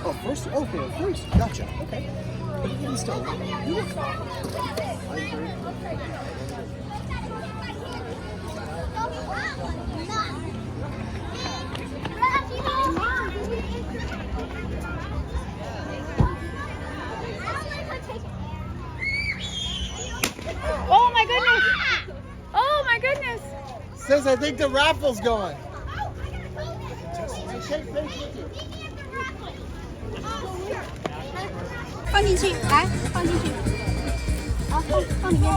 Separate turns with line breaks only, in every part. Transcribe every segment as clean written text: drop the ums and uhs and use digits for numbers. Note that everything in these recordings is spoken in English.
Oh, first? Okay, first. Gotcha. Okay. But even still.
Oh my goodness! Oh my goodness!
Says I think the raffle's going. Shake face with you.
放进去，来，放进去。好，放里面。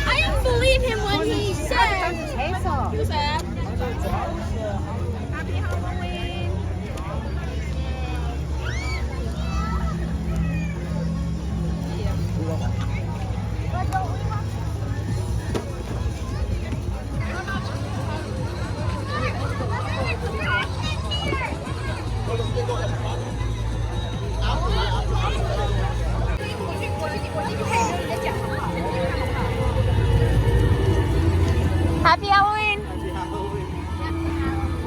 I didn't believe him when he said.
Happy Halloween!
Happy Halloween.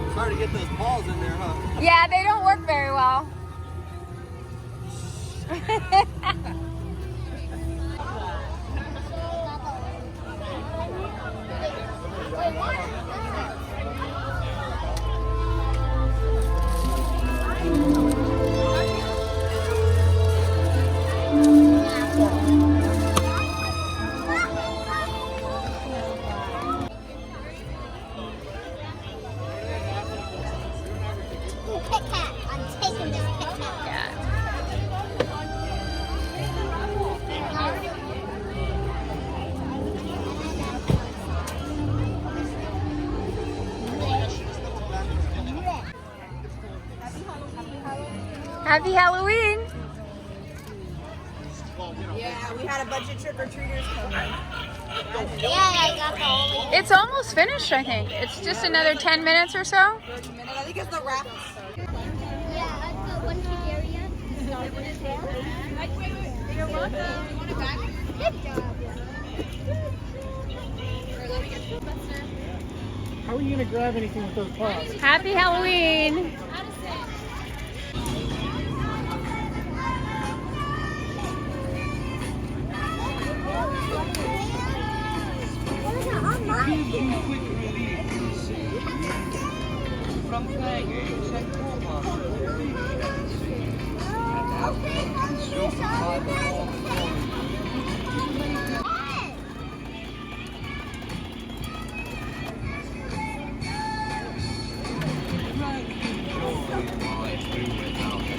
It's hard to get those balls in there, huh?
Yeah, they don't work very well.
Kit Kat. I'm taking this Kit Kat.
Happy Halloween!
Yeah, we had a bunch of trick-or-treaters coming.
Yeah, I got the only.
It's almost finished, I think. It's just another 10 minutes or so.
I think it's the raffle.
Yeah, I got one kid area.
You're welcome. You want it back?
Good job.
How are you going to grab anything with those paws?
Happy Halloween!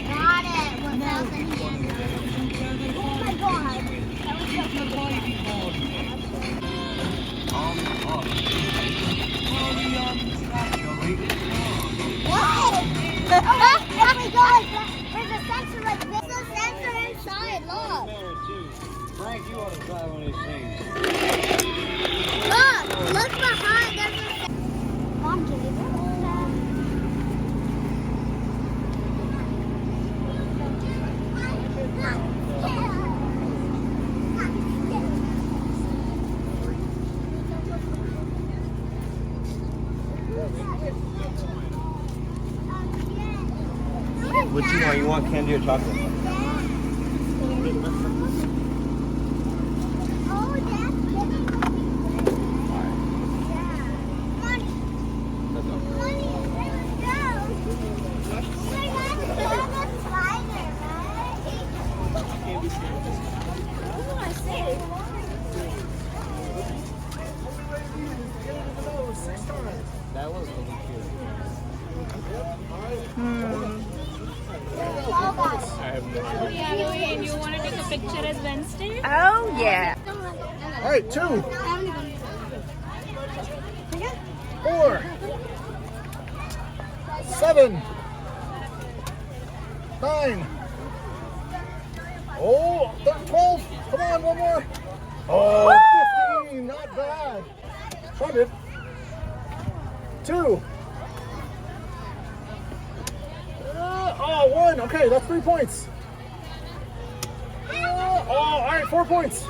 Got it. 1,000 yen. Oh my god. That was so What? Oh my god. There's a sensor like this. There's a sensor inside. Look.
Frank, you ought to try one of these things.
Look behind. There's a Mom, can you
What you want? You want candy or chocolate?
Oh, that's
That was really cute.
Halloween, you want to take a picture as Wednesday?
Oh, yeah.
All right, 2, 4, 7, 9. Oh, 12. Come on, one more. Oh, 15. Not bad. 100. 2. Oh, 1. Okay, that's 3 points. Oh, all right, 4 points.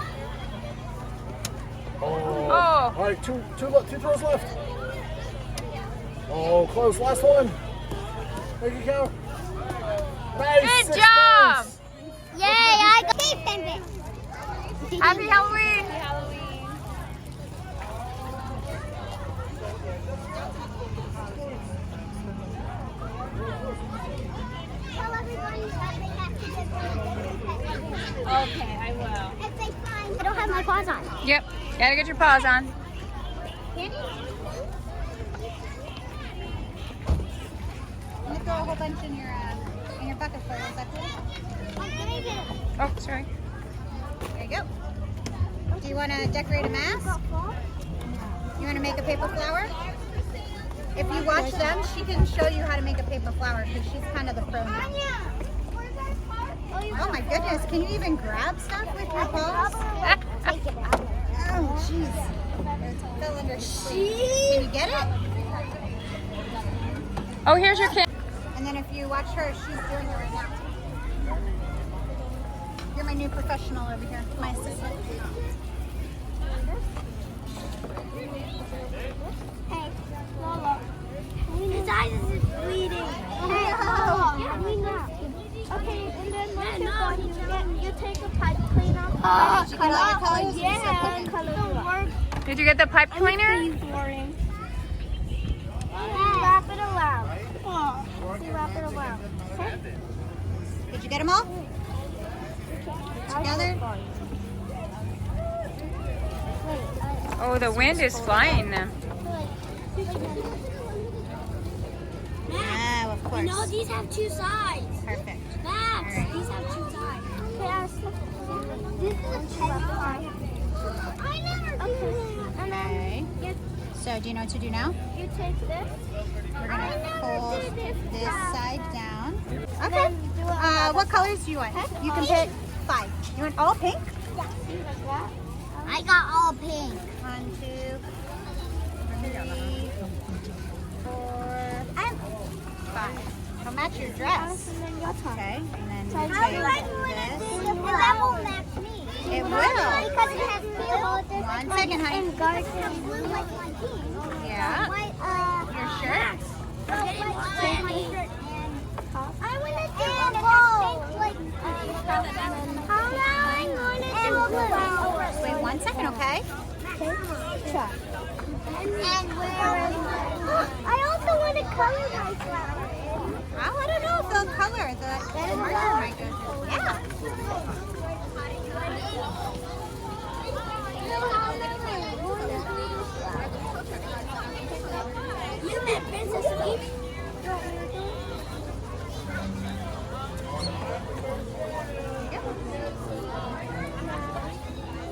Oh.
Oh.
All right, two throws left. Oh, close. Last one. Make it count. Nice.
Good
6
job.
points.
Yay, I got beef and
Happy Halloween.
Tell everybody that they have to get
Okay, I will.
if they find. I don't have my paws on.
Yep. Gotta get your paws on.
Candy?
I'm gonna throw a whole bunch in your bucket for you. Is that cool?
Oh, sorry.
There you go. Do you want to decorate a mask? You want to make a paper flower? If you watch them, she can show you how to make a paper flower because she's kind of the pro now. Oh my goodness, can you even grab stuff with your paws?
Take it out.
Oh jeez. It fell under. Can you get it?
Oh, here's your kid.
And then if you watch her, she's doing it right now. You're my new professional over here, my assistant.
Hey, Lola. His eyes is bleeding. Hey, okay, and then once you're done, you take a pipe cleaner.
Did you get all your colors?
Yeah, colors work.
Did you get the pipe cleaner?
Boring. Wrap it around. Wrap it around. Okay?
Did you get them all? Together?
Oh, the wind is flying them.
Oh, of course.
No, these have two sides.
Perfect.
Max, these have two sides. This is a side. I never do that. And then
Okay. So, do you know what to do now?
you take this.
We're going to fold this side down. Okay.
Then do a
What colors do you want? You can pick 5. You want all pink?
I got all pink.
1, 2, 3, 4, 5. It'll match your dress. Okay. And then you take this.
And that won't match me.
It will.
Because it has teal.
1 second, honey.
And dark and blue like my jeans.
Yeah.
White,
Your shirt.
my shirt and top. I want to do a bow. Like, how now I'm going to do a bow.
Wait 1 second, okay?
And where I also want to color my flower.
Oh, I don't know if they'll color the marker might go through. Yeah.
You met Princess Peach?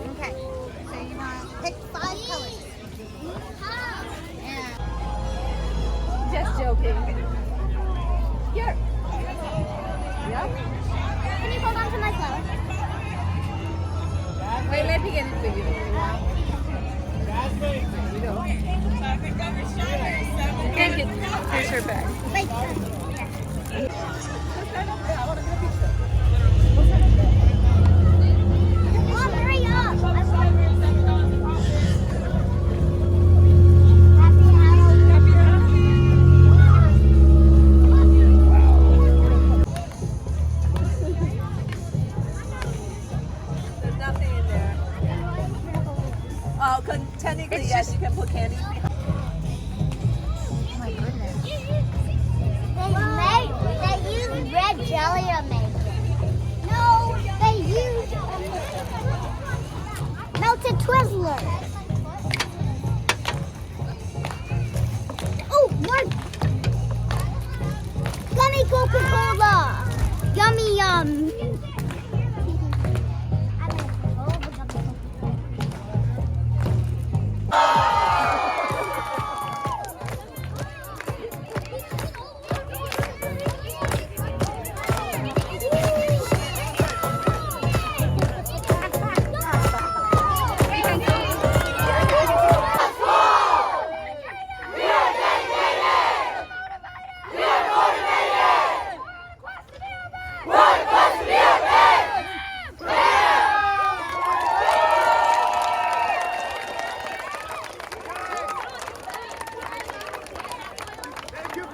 Okay. So you want to pick 5 colors. Yeah.
Just joking. Here.
Can you hold on to my flower?
Wait, let me get it for you. Thank you.
Here's her bag.
Mom, hurry up! Happy
There's nothing in there. Oh, technically, yes, you can put candy. Oh my goodness.
They use red jelly to make it. No, they use